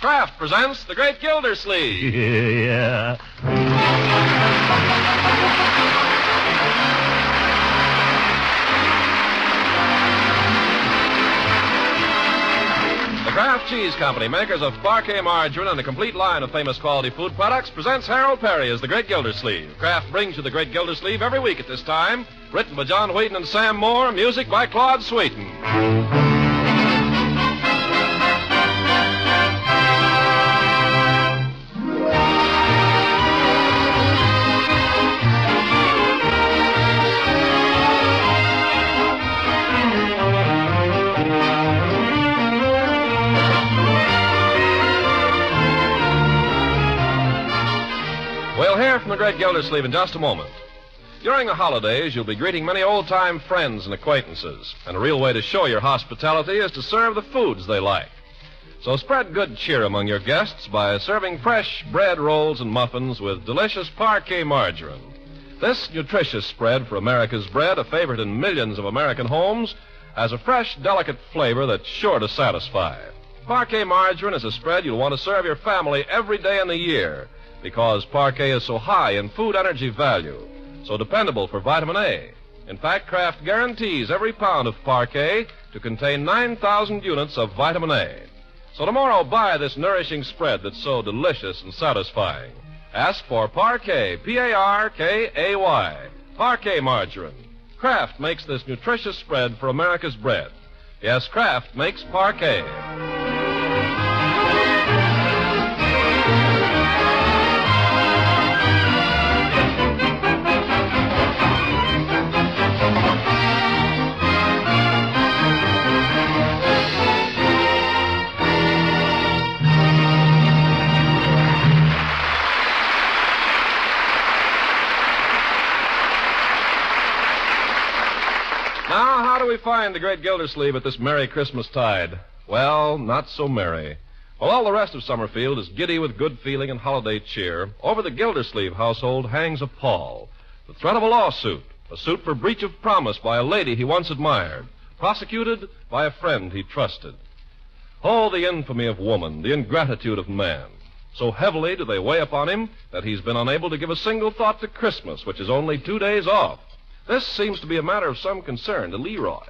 Kraft presents The Great Gildersleeve. Yeah. The Kraft Cheese Company, makers of Parquet margarine and a complete line of famous quality food products, presents Harold Peary as The Great Gildersleeve. Kraft brings you The Great Gildersleeve every week at this time. Written by John Wheaton and Sam Moore, music by Claude Sweeten. We'll hear from the Great Gildersleeve in just a moment. During the holidays, you'll be greeting many old-time friends and acquaintances, and a real way to show your hospitality is to serve the foods they like. So spread good cheer among your guests by serving fresh bread rolls and muffins with delicious Parquet margarine. This nutritious spread for America's bread, a favorite in millions of American homes, has a fresh, delicate flavor that's sure to satisfy. Parquet margarine is a spread you'll want to serve your family every day in the year, because Parquet is so high in food energy value, so dependable for vitamin A. In fact, Kraft guarantees every pound of Parquet to contain 9,000 units of vitamin A. So tomorrow, buy this nourishing spread that's so delicious and satisfying. Ask for Parquet, P-A-R-K-A-Y, Parquet margarine. Kraft makes this nutritious spread for America's bread. Yes, Kraft makes Parquet. Now, how do we find the Great Gildersleeve at this merry Christmas tide? Well, not so merry. While all the rest of Summerfield is giddy with good feeling and holiday cheer, over the Gildersleeve household hangs a pall, the threat of a lawsuit, a suit for breach of promise by a lady he once admired, prosecuted by a friend he trusted. Oh, the infamy of woman, the ingratitude of man. So heavily do they weigh upon him that he's been unable to give a single thought to Christmas, which is only 2 days off. This seems to be a matter of some concern to Leroy.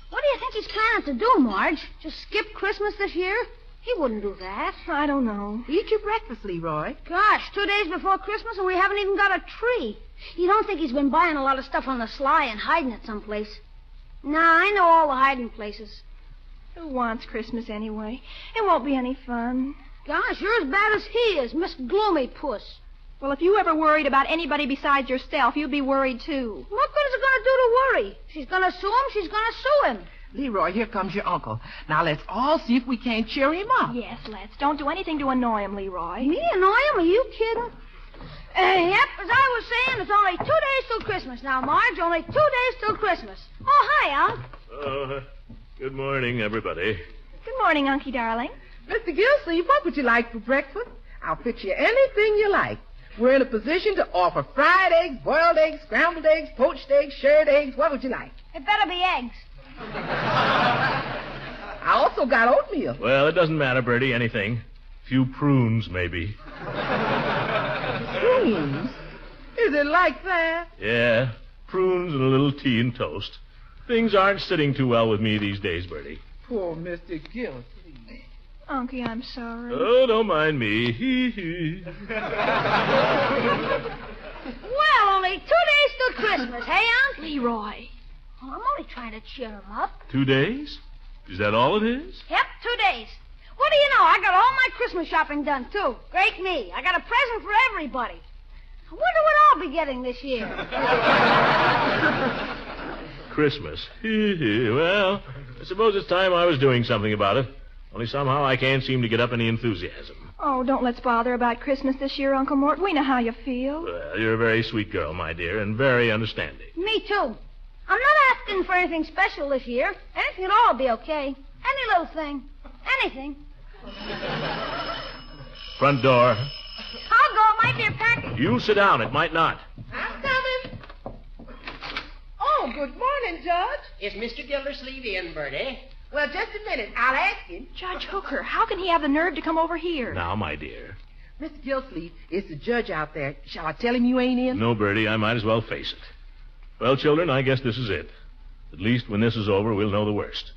What do you think he's planning to do, Marge? Just skip Christmas this year? He wouldn't do that. I don't know. Eat your breakfast, Leroy. Gosh, 2 days before Christmas and we haven't even got a tree. You don't think he's been buying a lot of stuff on the sly and hiding it someplace? Nah, I know all the hiding places. Who wants Christmas anyway? It won't be any fun. Gosh, you're as bad as he is, Miss Gloomy Puss. Well, if you ever worried about anybody besides yourself, you'd be worried, too. What good is it going to do to worry? She's going to sue him, she's going to sue him. Leroy, here comes your uncle. Now, let's all see if we can't cheer him up. Yes, let's. Don't do anything to annoy him, Leroy. Me annoy him? Are you kidding? Yep, as I was saying, it's only 2 days till Christmas now, Marge. Only 2 days till Christmas. Oh, hi, Unc. Oh, good morning, everybody. Good morning, Unky darling. Mr. Gildersleeve, what would you like for breakfast? I'll fix you anything you like. We're in a position to offer fried eggs, boiled eggs, scrambled eggs, poached eggs, shirred eggs. What would you like? It better be eggs. I also got oatmeal. Well, it doesn't matter, Bertie, anything. Few prunes, maybe. Prunes? Is it like that? Yeah, prunes and a little tea and toast. Things aren't sitting too well with me these days, Bertie. Poor Mr. Gildersleeve. Unky, I'm sorry. Oh, don't mind me. Hee hee. Well, only 2 days till Christmas, hey, Unc? Leroy. Well, I'm only trying to cheer him up. 2 days? Is that all it is? Yep, 2 days. What do you know? I got all my Christmas shopping done, too. Great me. I got a present for everybody. I wonder what I'll be getting this year. Christmas. Hee hee. Well, I suppose it's time I was doing something about it. Only somehow I can't seem to get up any enthusiasm. Oh, don't let's bother about Christmas this year, Uncle Mort. We know how you feel. Well, you're a very sweet girl, my dear, and very understanding. Me, too. I'm not asking for anything special this year. Anything at all will be okay. Any little thing. Anything. Front door. I'll go. It might be a package. You sit down. It might not. I'm coming. Oh, good morning, Judge. Is Mr. Gildersleeve in, Bertie? Well, just a minute. I'll ask him. Judge Hooker, how can he have the nerve to come over here? Now, my dear. Mr. Gildersleeve, it's the judge out there. Shall I tell him you ain't in? No, Bertie, I might as well face it. Well, children, I guess this is it. At least when this is over, we'll know the worst.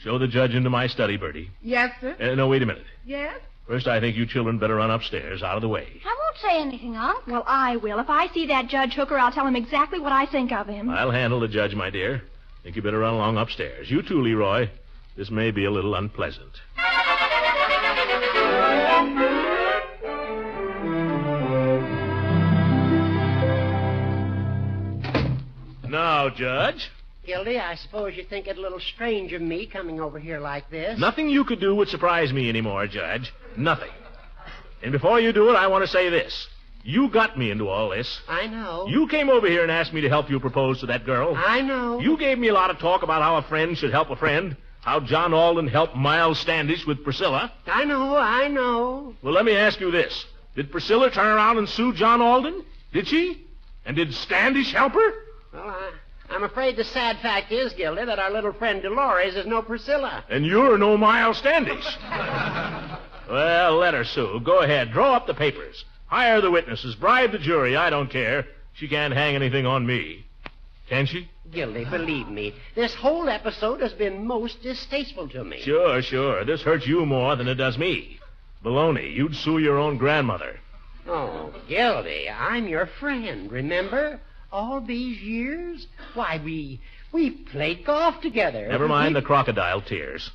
Show the judge into my study, Bertie. Yes, sir. No, wait a minute. Yes? First, I think you children better run upstairs, out of the way. I won't say anything, Unc. Well, I will. If I see that Judge Hooker, I'll tell him exactly what I think of him. I'll handle the judge, my dear. Think you better run along upstairs. You too, Leroy. This may be a little unpleasant. Now, Judge. Gildy, I suppose you think it a little strange of me coming over here like this. Nothing you could do would surprise me anymore, Judge. Nothing. And before you do it, I want to say this. You got me into all this. I know. You came over here and asked me to help you propose to that girl. I know. You gave me a lot of talk about how a friend should help a friend, how John Alden helped Miles Standish with Priscilla. I know. Well, let me ask you this. Did Priscilla turn around and sue John Alden? Did she? And did Standish help her? Well, I'm afraid the sad fact is, Gildy, that our little friend Dolores is no Priscilla. And you're no Miles Standish. Well, let her sue. Go ahead. Draw up the papers. Hire the witnesses. Bribe the jury. I don't care. She can't hang anything on me. Can she? Gildy, believe me, this whole episode has been most distasteful to me. Sure. This hurts you more than it does me. Baloney, you'd sue your own grandmother. Oh, Gildy, I'm your friend, remember? All these years? Why, we played golf together. Never mind the crocodile tears.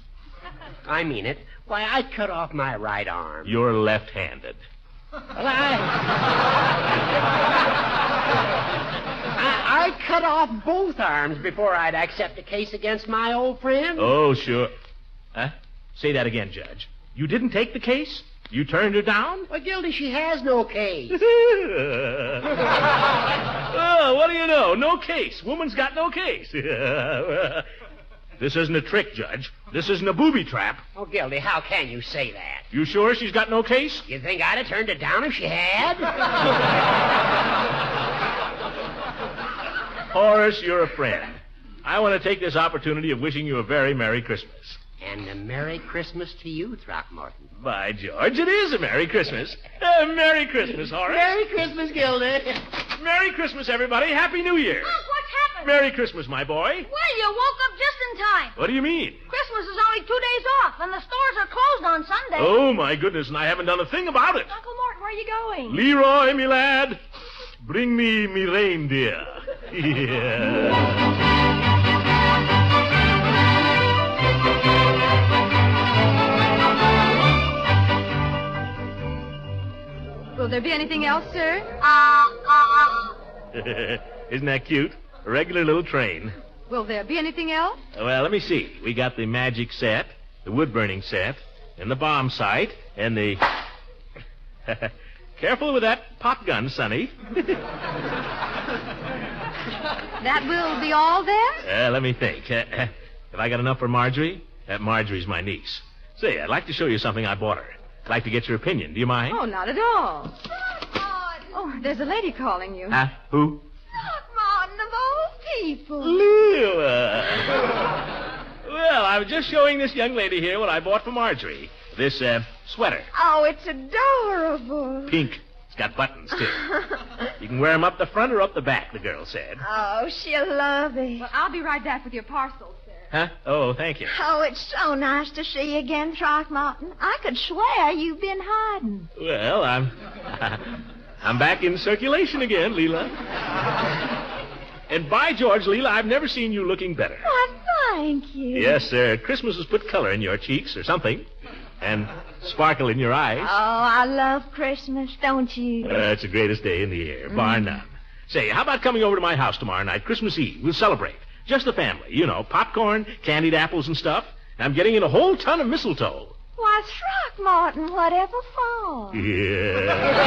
I mean it. Why, I cut off my right arm. You're left-handed. Well, I cut off both arms before I'd accept a case against my old friend. Oh, sure. Huh? Say that again, Judge. You didn't take the case? You turned her down? Well, Gildy, she has no case. Oh, what do you know? No case. Woman's got no case. This isn't a trick, Judge. This isn't a booby trap. Oh, Gildy, how can you say that? You sure she's got no case? You think I'd have turned it down if she had? Horace, you're a friend. I want to take this opportunity of wishing you a very Merry Christmas. And a Merry Christmas to you, Throckmorton. By George, it is a Merry Christmas. Merry Christmas, Horace. Merry Christmas, Gildy. Merry Christmas, everybody. Happy New Year. Unc, what's happened? Merry Christmas, my boy. Well, you woke up just in time. What do you mean? Christmas is only 2 days off, and the stores are closed on Sunday. Oh, my goodness, and I haven't done a thing about it. Uncle Morton, where are you going? Leroy, me lad, bring me reindeer. Yeah. Will there be anything else, sir? Isn't that cute? A regular little train. Will there be anything else? Well, let me see. We got the magic set, the wood-burning set, and the bomb sight, and the... Careful with that pop gun, Sonny. That will be all, then? Let me think. Have I got enough for Marjorie? Marjorie's my niece. Say, I'd like to show you something I bought her. I'd like to get your opinion. Do you mind? Oh, not at all. Oh, there's a lady calling you. Huh? Who? Throckmorton, of all people. Lila. Well, I was just showing this young lady here what I bought for Marjorie. This, sweater. Oh, it's adorable. Pink. It's got buttons, too. You can wear them up the front or up the back, the girl said. Oh, she'll love it. Well, I'll be right back with your parcel, sir. Huh? Oh, thank you. Oh, it's so nice to see you again, Throckmorton. I could swear you've been hiding. Well, I'm back in circulation again, Leela. And by George, Leela, I've never seen you looking better. Why, thank you. Yes, sir. Christmas has put color in your cheeks or something. And sparkle in your eyes. Oh, I love Christmas, don't you? It's the greatest day in the year, bar none. Say, how about coming over to my house tomorrow night, Christmas Eve? We'll celebrate. Just the family. You know, popcorn, candied apples and stuff. I'm getting in a whole ton of mistletoe. Why, Throckmorton, whatever for? Yeah.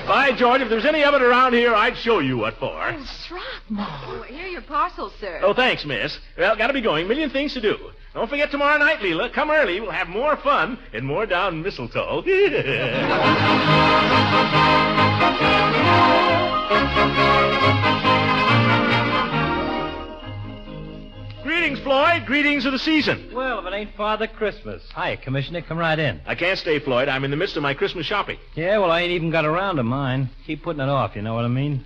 By George, if there's any of it around here, I'd show you what for. Oh, Throckmorton. Oh, here's your parcel, sir. Oh, thanks, miss. Well, gotta be going. Million things to do. Don't forget tomorrow night, Leela. Come early. We'll have more fun and more down mistletoe. Floyd. Greetings of the season. Well, if it ain't Father Christmas. Hi, Commissioner. Come right in. I can't stay, Floyd. I'm in the midst of my Christmas shopping. Yeah, well, I ain't even got around to mine. Keep putting it off, you know what I mean?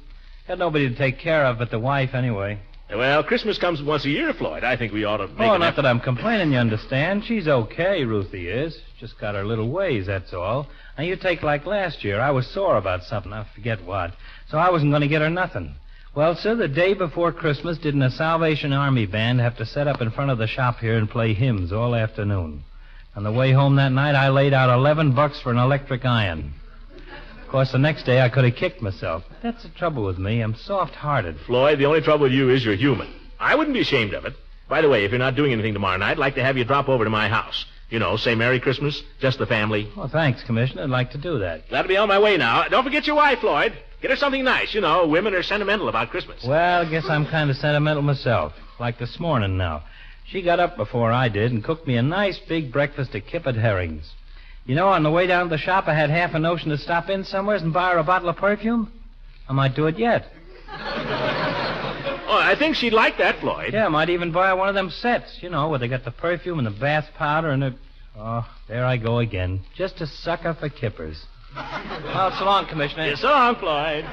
Got nobody to take care of but the wife, anyway. Well, Christmas comes once a year, Floyd. I think we ought to make Oh, not that I'm complaining, you understand. She's okay, Ruthie is. Just got her little ways, that's all. Now, you take like last year. I was sore about something. I forget what. So I wasn't going to get her nothing. Well, sir, the day before Christmas, didn't a Salvation Army band have to set up in front of the shop here and play hymns all afternoon? On the way home that night, I laid out $11 for an electric iron. Of course, the next day I could have kicked myself. That's the trouble with me. I'm soft-hearted. Floyd, the only trouble with you is you're human. I wouldn't be ashamed of it. By the way, if you're not doing anything tomorrow night, I'd like to have you drop over to my house. You know, say Merry Christmas, just the family. Oh, thanks, Commissioner. I'd like to do that. Glad to be on my way now. Don't forget your wife, Floyd. Get her something nice. You know, women are sentimental about Christmas. Well, I guess I'm kind of sentimental myself. Like this morning now. She got up before I did and cooked me a nice big breakfast of kippered herrings. You know, on the way down to the shop, I had half a notion to stop in somewhere and buy her a bottle of perfume. I might do it yet. Oh, I think she'd like that, Floyd. Yeah, I might even buy her one of them sets, you know, where they got the perfume and the bath powder and the... Oh, there I go again. Just a sucker for kippers. Well, so long, Commissioner. Yes, so long, Floyd.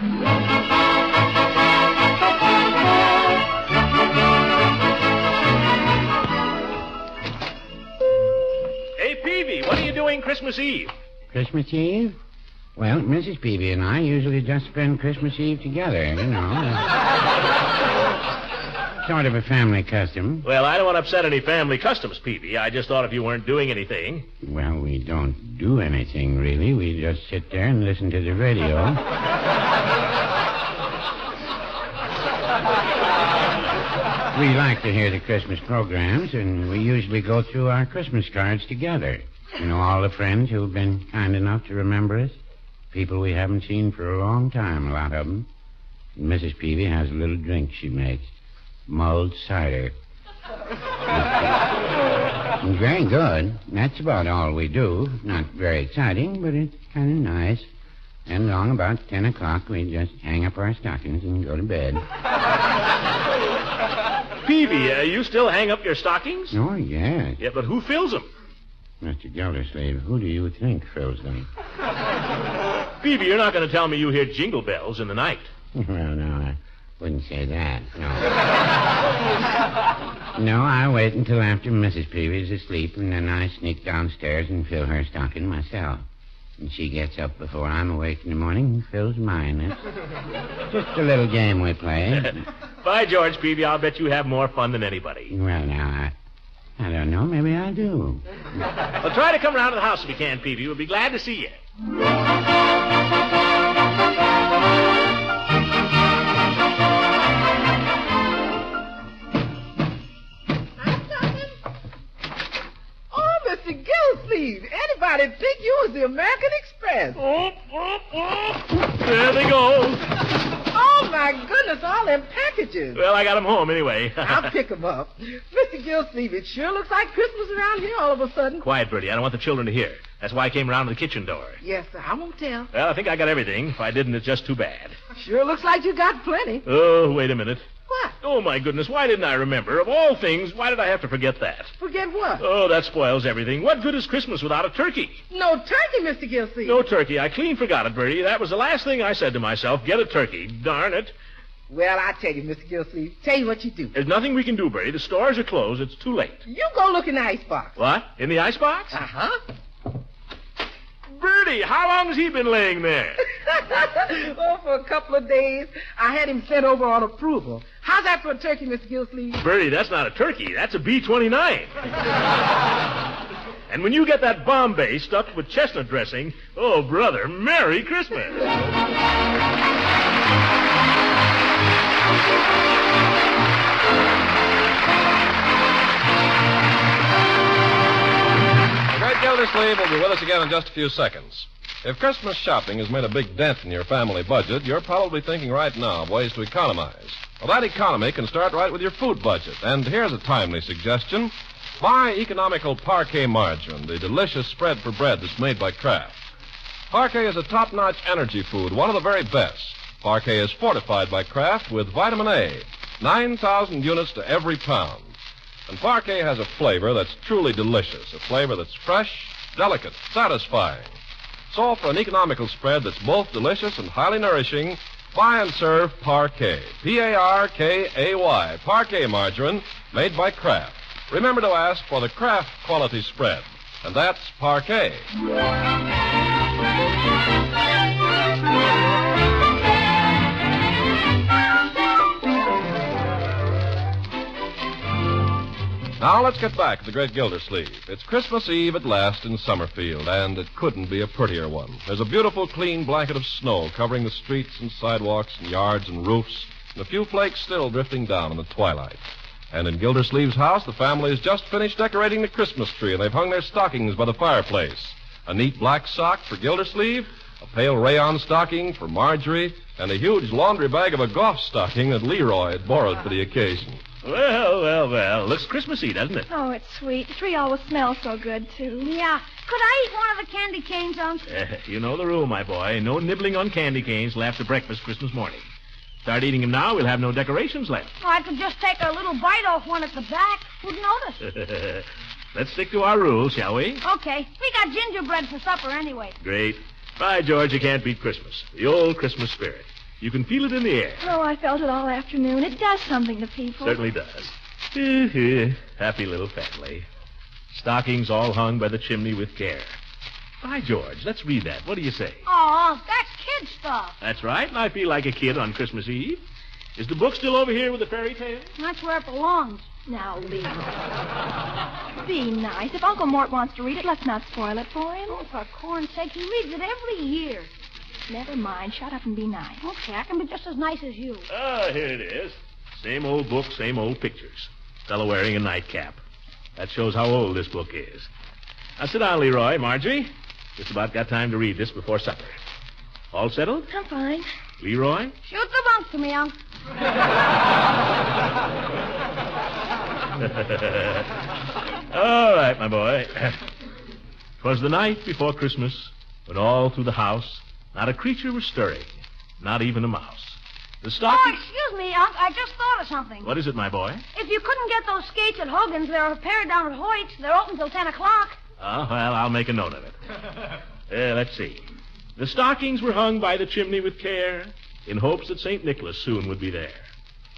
Hey, Peavy, what are you doing Christmas Eve? Christmas Eve? Well, Mrs. Peavy and I usually just spend Christmas Eve together, you know. Sort of a family custom. Well, I don't want to upset any family customs, Peavy. I just thought if you weren't doing anything. Well, we don't do anything, really. We just sit there and listen to the radio. We like to hear the Christmas programs, and we usually go through our Christmas cards together. You know, all the friends who've been kind enough to remember us. People we haven't seen for a long time, a lot of them. And Mrs. Peavy has a little drink she makes. Mulled cider. It's very good. That's about all we do. Not very exciting, but it's kind of nice. And along about 10 o'clock, we just hang up our stockings and go to bed. Peavy, you still hang up your stockings? Oh, yes. Yeah, but who fills them? Mr. Gildersleeve, who do you think fills them? Peavy, you're not going to tell me you hear jingle bells in the night. Well, no, I wouldn't say that, no. No, I wait until after Mrs. Peavy's asleep, and then I sneak downstairs and fill her stocking myself. And she gets up before I'm awake in the morning and fills mine. It's just a little game we play. By George, Peavy, I'll bet you have more fun than anybody. Well, now, I don't know. Maybe I do. Well, try to come around to the house if you can, Peavy. We'll be glad to see you. Gildersleeve, anybody think you was the American Express? There they go. Oh, my goodness, all them packages. Well, I got them home anyway. I'll pick them up. Mr. Gildersleeve, it sure looks like Christmas around here all of a sudden. Quiet, Bertie. I don't want the children to hear. That's why I came around to the kitchen door. Yes, sir. I won't tell. Well, I think I got everything. If I didn't, it's just too bad. Sure looks like you got plenty. Oh, wait a minute. What? Oh, my goodness. Why didn't I remember? Of all things, why did I have to forget that? Forget what? Oh, that spoils everything. What good is Christmas without a turkey? No turkey, Mr. Gildersleeve. No turkey. I clean forgot it, Bertie. That was the last thing I said to myself. Get a turkey. Darn it. Well, I tell you, Mr. Gildersleeve, tell you what you do. There's nothing we can do, Bertie. The stores are closed. It's too late. You go look in the icebox. What? In the icebox? Uh-huh. Bertie, how long has he been laying there? Oh, for a couple of days. I had him sent over on approval. How's that for a turkey, Mr. Gildersleeve? Bertie, that's not a turkey. That's a B-29. And when you get that Bombay stuffed with chestnut dressing, oh, brother, Merry Christmas. Gildersleeve will be with us again in just a few seconds. If Christmas shopping has made a big dent in your family budget, you're probably thinking right now of ways to economize. Well, that economy can start right with your food budget. And here's a timely suggestion. Buy economical Parquet margarine, the delicious spread for bread that's made by Kraft. Parquet is a top-notch energy food, one of the very best. Parquet is fortified by Kraft with vitamin A, 9,000 units to every pound. And parquet has a flavor that's truly delicious, a flavor that's fresh, delicate, satisfying. So for an economical spread that's both delicious and highly nourishing, buy and serve Parquet. Parkay. Parquet margarine made by Kraft. Remember to ask for the Kraft quality spread. And that's Parquet. Now let's get back to the great Gildersleeve. It's Christmas Eve at last in Summerfield, and it couldn't be a prettier one. There's a beautiful, clean blanket of snow covering the streets and sidewalks and yards and roofs, and a few flakes still drifting down in the twilight. And in Gildersleeve's house, the family has just finished decorating the Christmas tree, and they've hung their stockings by the fireplace. A neat black sock for Gildersleeve, a pale rayon stocking for Marjorie, and a huge laundry bag of a golf stocking that Leroy had borrowed for the occasion. Well. Looks Christmassy, doesn't it? Oh, it's sweet. The tree always smells so good, too. Yeah. Could I eat one of the candy canes, Unc? You know the rule, my boy. No nibbling on candy canes till after breakfast Christmas morning. Start eating them now, we'll have no decorations left. Oh, I could just take a little bite off one at the back. Who'd notice? Let's stick to our rules, shall we? Okay. We got gingerbread for supper anyway. Great. By George, you can't beat Christmas. The old Christmas spirit. You can feel it in the air. Oh, I felt it all afternoon. It does something to people. Certainly does. Happy little family. Stockings all hung by the chimney with care. By George, let's read that. What do you say? Oh, that's kid stuff. That's right, and I feel like a kid on Christmas Eve. Is the book still over here with the fairy tale? That's where it belongs. Now, Lee. Be nice. If Uncle Mort wants to read it, let's not spoil it for him. Oh, for corn's sake, he reads it every year. Never mind. Shut up and be nice. Okay, I can be just as nice as you. Ah, here it is. Same old book, same old pictures. Fellow wearing a nightcap. That shows how old this book is. Now sit down, Leroy, Marjorie. Just about got time to read this before supper. All settled? I'm fine. Leroy? Shoot the bunk to me, Unc. All right, my boy. 'Twas the night before Christmas when all through the house not a creature was stirring, not even a mouse. The stocking... Oh, excuse me, Unc. I just thought of something. What is it, my boy? If you couldn't get those skates at Hogan's, they're repaired down at Hoyt's. They're open till 10 o'clock. Oh, well, I'll make a note of it. Let's see. The stockings were hung by the chimney with care in hopes that St. Nicholas soon would be there.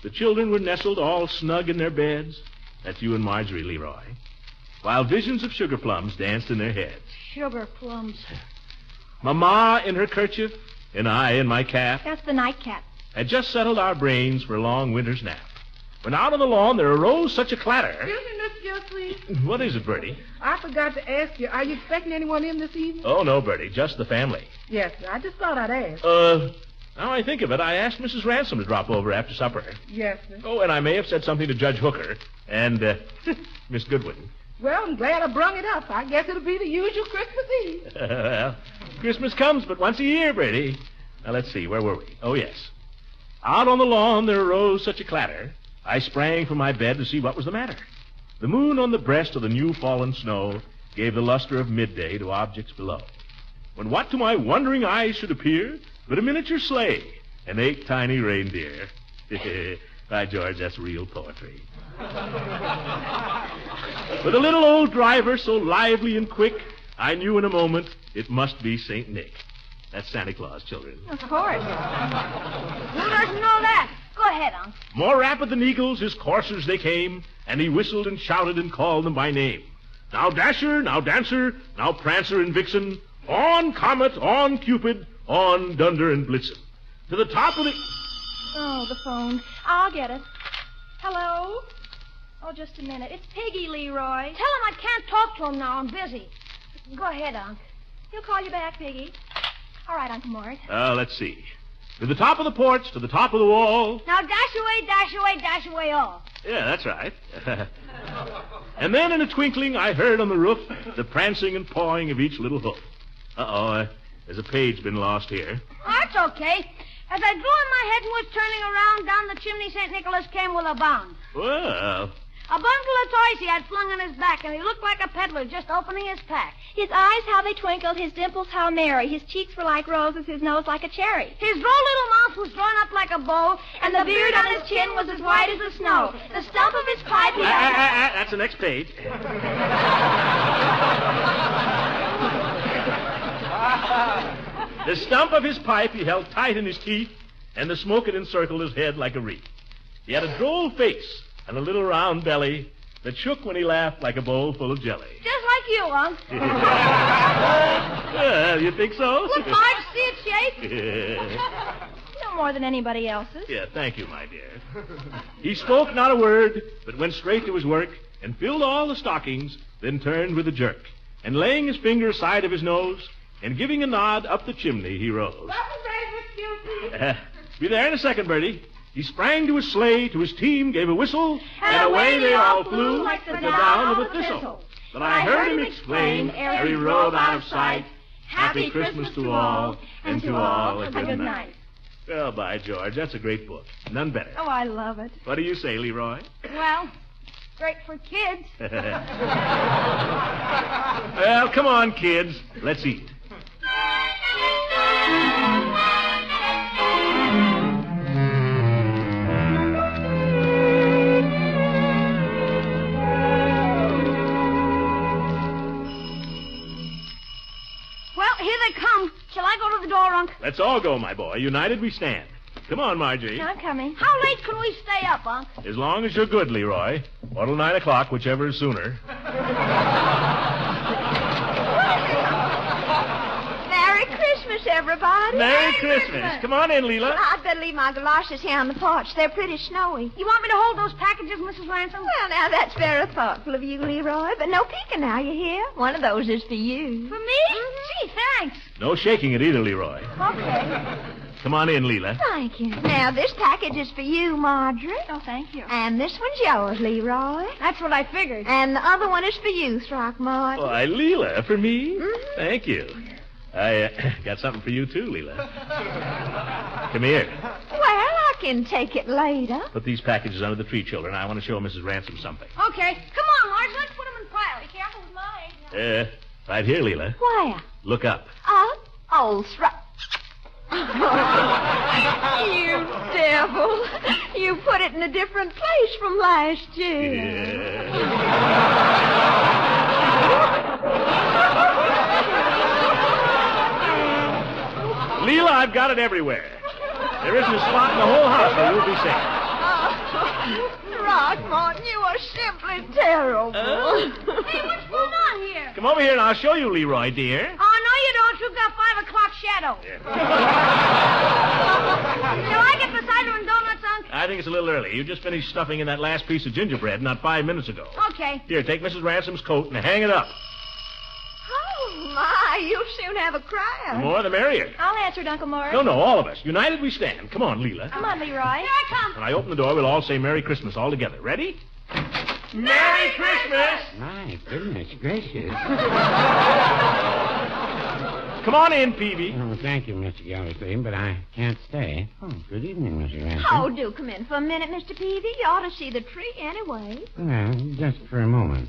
The children were nestled all snug in their beds. That's you and Marjorie, Leroy. While visions of sugar plums danced in their heads. Sugar plums. Mama in her kerchief and I in my cap That's the nightcap. had just settled our brains for a long winter's nap. When out on the lawn there arose such a clatter. Excuse me, Miss Gildersleeve. What is it, Bertie? I forgot to ask you, are you expecting anyone in this evening? Oh, no, Bertie, just the family. Yes, sir. I just thought I'd ask. Now I think of it, I asked Mrs. Ransom to drop over after supper. Yes, sir. Oh, and I may have said something to Judge Hooker and Miss Goodwin. Well, I'm glad I brung it up. I guess it'll be the usual Christmas Eve. Well, Christmas comes but once a year, Bertie. Now, let's see, where were we? Oh, yes. Out on the lawn there arose such a clatter, I sprang from my bed to see what was the matter. The moon on the breast of the new-fallen snow gave the luster of midday to objects below. When what to my wondering eyes should appear but a miniature sleigh and 8 tiny reindeer. By George, that's real poetry. With a little old driver so lively and quick, I knew in a moment it must be St. Nick. That's Santa Claus, children. Of course. Who doesn't know that? Go ahead, Unc. More rapid than eagles, his coursers they came, and he whistled and shouted and called them by name. Now Dasher, now Dancer, now Prancer and Vixen, on Comet, on Cupid, on Dunder and Blitzen. To the top of the... Oh, the phone. I'll get it. Hello? Oh, just a minute. It's Piggy, Leroy. Tell him I can't talk to him now. I'm busy. Go ahead, Unc. He'll call you back, Piggy. All right, Uncle Mort. Let's see. To the top of the porch, to the top of the wall. Now dash away, dash away, dash away all. Yeah, that's right. And then in a twinkling, I heard on the roof the prancing and pawing of each little hoof. There's a page been lost here. That's okay. As I drew in my head and was turning around, down the chimney St. Nicholas came with a bound. Well... A bundle of toys he had flung on his back, and he looked like a peddler just opening his pack. His eyes, how they twinkled, his dimples, how merry. His cheeks were like roses, his nose like a cherry. His droll little mouth was drawn up like like a bow, And the beard on his chin was as white as the snow. The stump of his pipe he held... That's the next page. The stump of his pipe he held tight in his teeth, and the smoke had encircled his head like a wreath. He had a droll face and a little round belly that shook when he laughed like a bowl full of jelly. Just like you, Unc. Well, you think so? Look, Marge, see it shake? No more than anybody else's. Yeah, thank you, my dear. He spoke not a word, but went straight to his work and filled all the stockings, then turned with a jerk. And laying his finger aside of his nose and giving a nod up the chimney, he rose. Be there in a second, Bertie. He sprang to his sleigh, to his team, gave a whistle, and away they all flew like the down of a thistle. But I heard him exclaim, ere he rode out of sight, Happy Christmas to all, and to all a good night. Well, by George, that's a great book. None better. Oh, I love it. What do you say, Leroy? Well, great for kids. Well, come on, kids. Let's eat. Well, here they come. Shall I go to the door, Unc? Let's all go, my boy. United we stand. Come on, Margie. I'm coming. How late can we stay up, Unc? As long as you're good, Leroy. Or till 9 o'clock, whichever is sooner. Merry Christmas, everybody. Merry Christmas. Come on in, Leela. I'd better leave my galoshes here on the porch. They're pretty snowy. You want me to hold those packages, Mrs. Ransom? Well, now, that's very thoughtful of you, Leroy. But no peeking now, you hear? One of those is for you. For me? Gee, thanks. No shaking it either, Leroy. Okay. Come on in, Leela. Thank you. Now, this package is for you, Marjorie. Oh, thank you. And this one's yours, Leroy. That's what I figured. And the other one is for you, Throckmorton. Why, Leela, for me? Mhm. Thank you. I got something for you, too, Leela. Come here. Well, I can take it later. Put these packages under the tree, children. I want to show Mrs. Ransom something. Okay. Come on, Marge. Let's put them in piles. Be careful with mine. Right here, Leela. Where? Look up. Up? Oh, You devil. You put it in a different place from last year. Yeah. Leela, I've got it everywhere. There isn't a spot in the whole house where you'll be safe. Throckmorton, you are simply terrible. Hey, what's going on here? Come over here and I'll show you, Leroy, dear. Oh, no, you don't. You've got 5 o'clock shadow. Shall I get the cider and donuts, Unc? I think it's a little early. You just finished stuffing in that last piece of gingerbread not 5 minutes ago. Okay. Here, take Mrs. Ransom's coat and hang it up. Oh, my, you'll soon have a The crowd. more, the merrier. I'll answer it, Uncle Mort. No, all of us. United we stand. Come on, Leela. Come on, Leroy. Here I come. When I open the door, we'll all say Merry Christmas all together. Ready? Merry Christmas! My goodness gracious. Come on in, Peavy. Oh, thank you, Mr. Gildersleeve, but I can't stay. Oh, good evening, Mr. Ransom. Oh, do come in for a minute, Mr. Peavy. You ought to see the tree anyway. Well, just for a moment.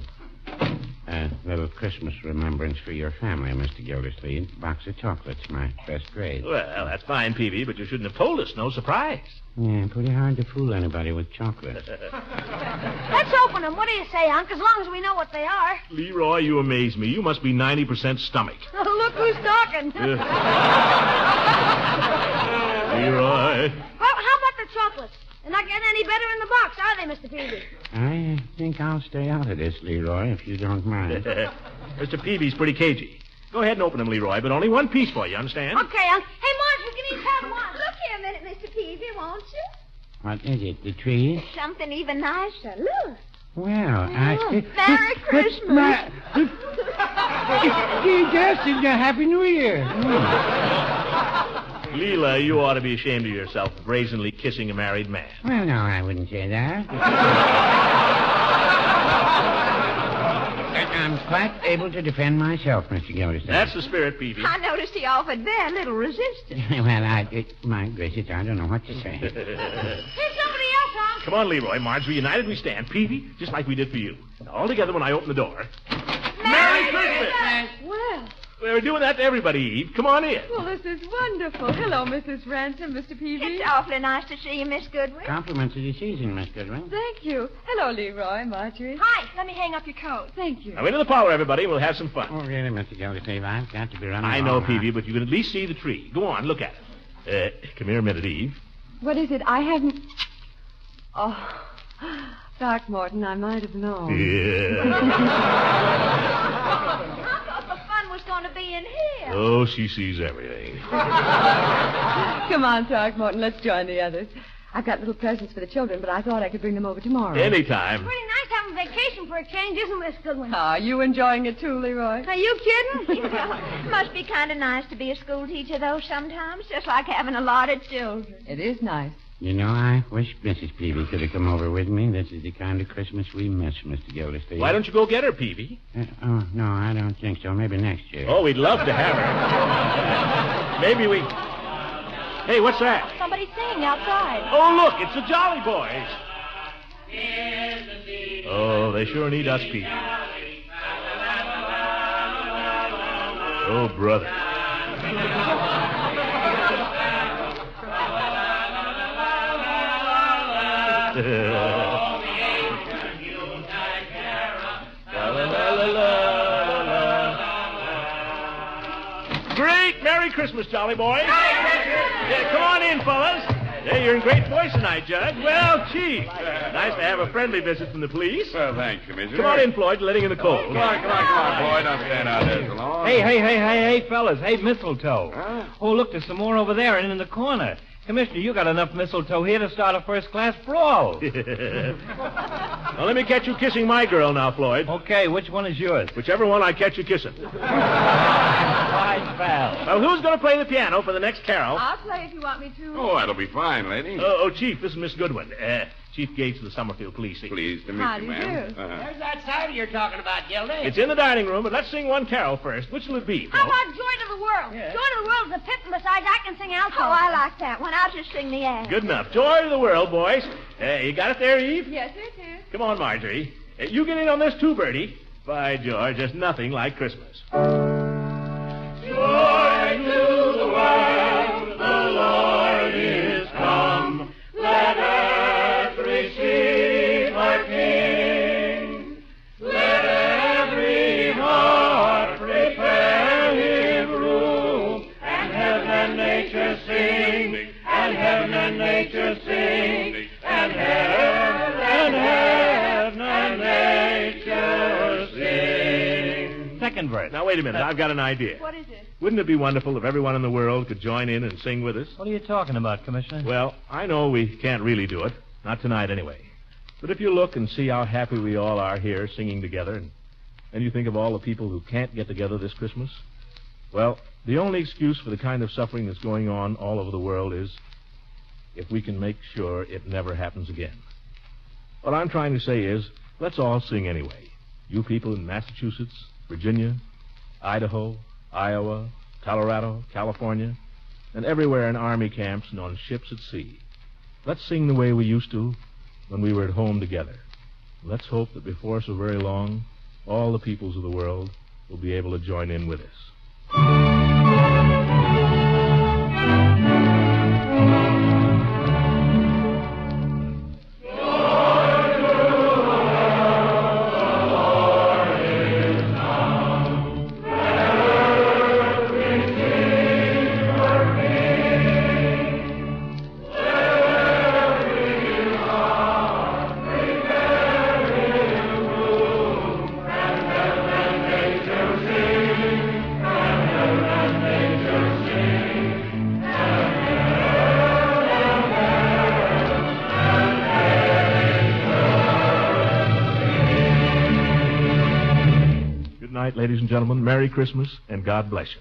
A little Christmas remembrance for your family, Mr. Gildersleeve. Box of chocolates, my best grade. Well, that's fine, Peavy, but you shouldn't have told us. No surprise. Yeah, pretty hard to fool anybody with chocolate. Let's open them. What do you say, Unc? As long as we know what they are. Leroy, you amaze me. You must be 90% stomach. Look who's talking. Leroy. Well, how about the chocolates? They're not getting any better in the box, are they, Mr. Peavy? I think I'll stay out of this, Leroy, if you don't mind. Mr. Peavy's pretty cagey. Go ahead and open them, Leroy, but only one piece for you, understand? Okay, Unc. Hey, Marge, we can each have one. Look here a minute, Mr. Peavy, won't you? What is it, the tree? Something even nicer. Look. Well, Merry Christmas. Just a Happy New Year. Leela, you ought to be ashamed of yourself brazenly kissing a married man. Well, no, I wouldn't say that. I'm quite able to defend myself, Mr. Gildersleeve. That's the spirit, Peavy. I noticed he offered very little resistance. Well, my gracious, I don't know what to say. Here's somebody else, Unc. Come on, Leroy. Marjorie, united we stand. Peavy, just like we did for you. Now, all together when I open the door. Merry Christmas! Well, We're doing that to everybody, Eve. Come on in. Well, this is wonderful. Hello, Mrs. Ransom, Mr. Peavy. It's awfully nice to see you, Miss Goodwin. Compliments of the season, Miss Goodwin. Thank you. Hello, Leroy, Marjorie. Hi, let me hang up your coat. Thank you. Now, into the parlor, everybody. We'll have some fun. Oh, really, Mr. Gildersleeve? I've got to be running. I know, along. Peavy, but you can at least see the tree. Go on, look at it. Come here a minute, Eve. What is it? I haven't... Oh, Throckmorton, I might have known. Yeah. I thought the fun was going to be in here. Oh, she sees everything. Come on, Throckmorton, let's join the others. I've got little presents for the children, but I thought I could bring them over tomorrow. Anytime. Pretty nice having vacation for a change, isn't it, Miss Goodwin? Are you enjoying it too, Leroy? Are you kidding? Must be kind of nice to be a school teacher, though, sometimes. Just like having a lot of children. It is nice. You know, I wish Mrs. Peavy could have come over with me. This is the kind of Christmas we miss, Mr. Gildersleeve. Why don't you go get her, Peavy? Oh, no, I don't think so. Maybe next year. Oh, we'd love to have her. Maybe we... Hey, what's that? Somebody's singing outside. Oh, look, it's the Jolly Boys. Oh, they sure need us, Peavy. Oh, brother. Great Merry Christmas, Jolly Boys. Yeah, come on in, fellas. Hey, you're in great voice tonight, Judge. Well, Chief. Nice to have a friendly visit from the police. Well, thanks, Commissioner. Come on in, Floyd. Letting in the cold. Come on, Floyd. Don't stand out there so long. Hey, fellas. Hey, mistletoe. Huh? Oh, look, there's some more over there and in the corner. Commissioner, you got enough mistletoe here to start a first-class brawl. Now, let me catch you kissing my girl now, Floyd. Okay, which one is yours? Whichever one I catch you kissing. Fine, pal. Well, who's going to play the piano for the next carol? I'll play if you want me to. Oh, that'll be fine, lady. Chief, this is Miss Goodwin. Chief Gates of the Summerfield Police. Pleased to meet How you, do you ma'am. do? There's that cider you're talking about, Gildy. It's in the dining room, but let's sing one carol first. Which will it be, How folks? about Joy to the World? Yeah. Joy to the World is a pip, and besides, I can sing alto. Oh, I like that one. I'll just sing the air. Good enough. Joy to the world, boys. You got it there, Eve? Yes, it is. Come on, Marjorie. You get in on this too, Bertie. By George, there's nothing like Christmas. Joy to the world, the Lord is come. Let earth receive her King. Let every heart prepare him room. And heaven and nature sing. And heaven and nature sing. And heaven and nature sing. Second verse. Now, wait a minute. I've got an idea. What is it? Wouldn't it be wonderful if everyone in the world could join in and sing with us? What are you talking about, Commissioner? Well, I know we can't really do it. Not tonight, anyway. But if you look and see how happy we all are here singing together, and you think of all the people who can't get together this Christmas, well, the only excuse for the kind of suffering that's going on all over the world is if we can make sure it never happens again. What I'm trying to say is, let's all sing anyway. You people in Massachusetts, Virginia, Idaho, Iowa, Colorado, California, and everywhere in army camps and on ships at sea. Let's sing the way we used to when we were at home together. Let's hope that before so very long, all the peoples of the world will be able to join in with us. Good night, ladies and gentlemen. Merry Christmas, and God bless you.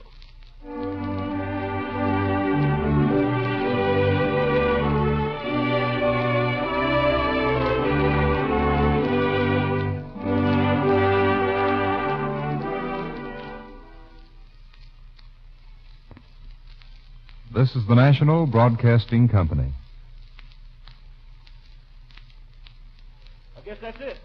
This is the National Broadcasting Company. I guess that's it.